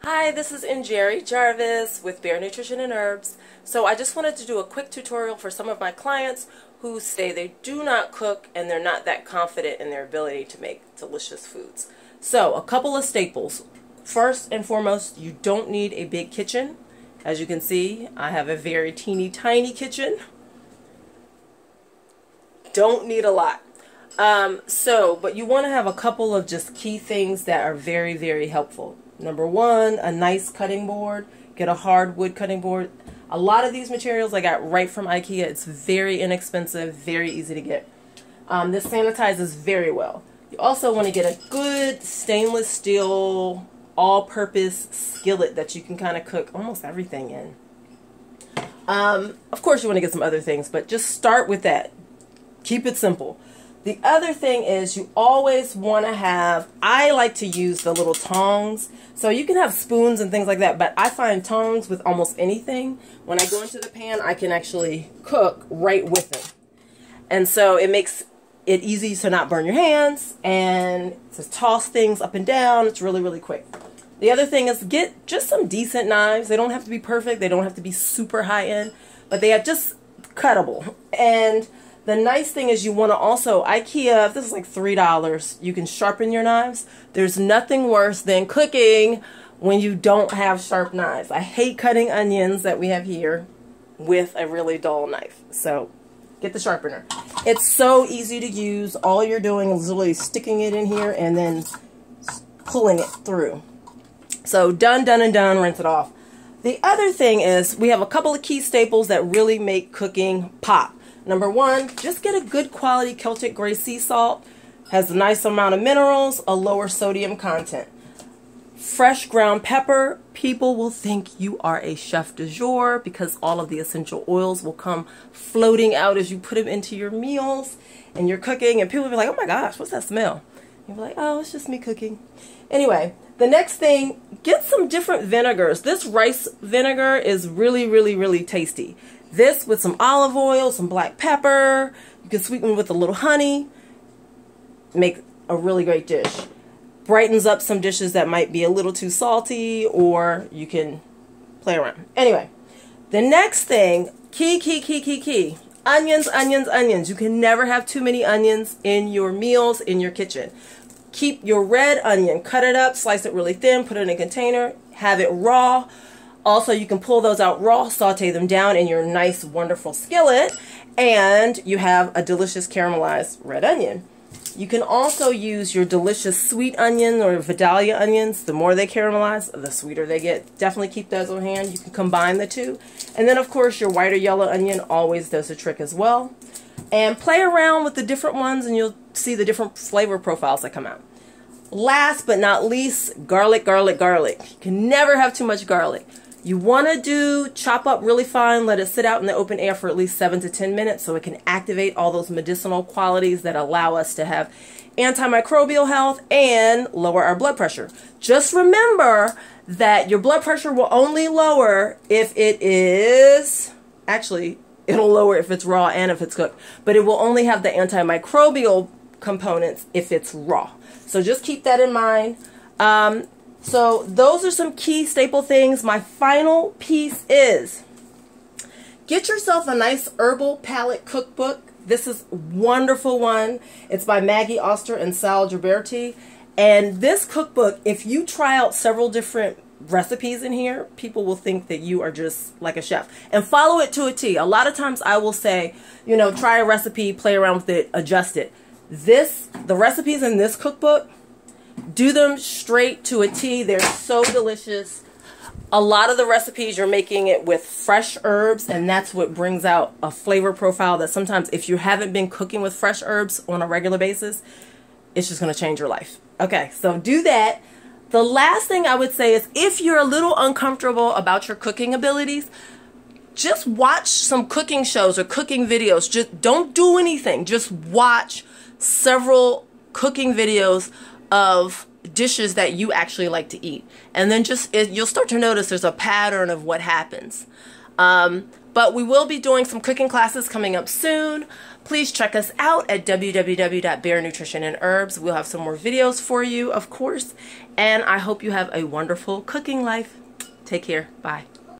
Hi, this is Jerry Jarvis with Bare Nutrition and Herbs. So I just wanted to do a quick tutorial for some of my clients who say they do not cook and they're not that confident in their ability to make delicious foods. So a couple of staples. First and foremost, you don't need a big kitchen. As you can see, I have a very teeny tiny kitchen. Don't need a lot. But you want to have a couple of just key things that are very, very helpful. Number one, a nice cutting board. Get a hardwood cutting board. A lot of these materials I got right from IKEA. It's very inexpensive, very easy to get. This sanitizes very well. You also want to get a good stainless steel all-purpose skillet that you can kind of cook almost everything in. Of course you want to get some other things, but just start with that. Keep it simple. The other thing is you always want to have, I like to use the little tongs. So you can have spoons and things like that, but I find tongs with almost anything. When I go into the pan, I can actually cook right with it. And so it makes it easy to not burn your hands and to toss things up and down. It's really, really quick. The other thing is get just some decent knives. They don't have to be perfect. They don't have to be super high end, but they are just cuttable. And the nice thing is you want to also, IKEA, if this is like $3, you can sharpen your knives. There's nothing worse than cooking when you don't have sharp knives. I hate cutting onions that we have here with a really dull knife. So get the sharpener. It's so easy to use. All you're doing is literally sticking it in here and then pulling it through. So done, done, and done. Rinse it off. The other thing is we have a couple of key staples that really make cooking pop. Number one, just get a good quality Celtic gray sea salt. Has a nice amount of minerals, a lower sodium content. Fresh ground pepper. People will think you are a chef du jour because all of the essential oils will come floating out as you put them into your meals and you're cooking. And people will be like, oh my gosh, what's that smell? You'll be like, oh, it's just me cooking. Anyway, the next thing, get some different vinegars. This rice vinegar is really, really, really tasty. This with some olive oil, some black pepper, you can sweeten with a little honey, make a really great dish. Brightens up some dishes that might be a little too salty, or you can play around. Anyway, the next thing, key. Onions, onions, onions. You can never have too many onions in your meals, in your kitchen. Keep your red onion, cut it up, slice it really thin, put it in a container, have it raw. Also, you can pull those out raw, saute them down in your nice, wonderful skillet, and you have a delicious caramelized red onion. You can also use your delicious sweet onion or Vidalia onions. The more they caramelize, the sweeter they get. Definitely keep those on hand. You can combine the two. And then, of course, your white or yellow onion always does the trick as well. And play around with the different ones, and you'll see the different flavor profiles that come out. Last but not least, garlic, garlic, garlic. You can never have too much garlic. You want to chop up really fine, let it sit out in the open air for at least 7 to 10 minutes so it can activate all those medicinal qualities that allow us to have antimicrobial health and lower our blood pressure. Just remember that your blood pressure will only lower if it is, actually, it'll lower if it's raw and if it's cooked, but it will only have the antimicrobial components if it's raw. So just keep that in mind. So those are some key staple things. My final piece is get yourself a nice Herbal Palate cookbook. This is a wonderful one. It's by Maggie Oster and Sal Gilberti. And this cookbook, if you try out several different recipes in here, people will think that you are just like a chef. And follow it to a T. A lot of times I will say, you know, try a recipe, play around with it, adjust it. The recipes in this cookbook, do them straight to a T. They're so delicious. A lot of the recipes you're making it with fresh herbs, and that's what brings out a flavor profile that sometimes if you haven't been cooking with fresh herbs on a regular basis, it's just going to change your life. Okay, so do that. The last thing I would say is if you're a little uncomfortable about your cooking abilities, just watch some cooking shows or cooking videos. Just don't do anything. Just watch several cooking videos of dishes that you actually like to eat. And then you'll start to notice there's a pattern of what happens. But we will be doing some cooking classes coming up soon. Please check us out at www.barenutritionandherbs. We'll have some more videos for you, of course. And I hope you have a wonderful cooking life. Take care. Bye.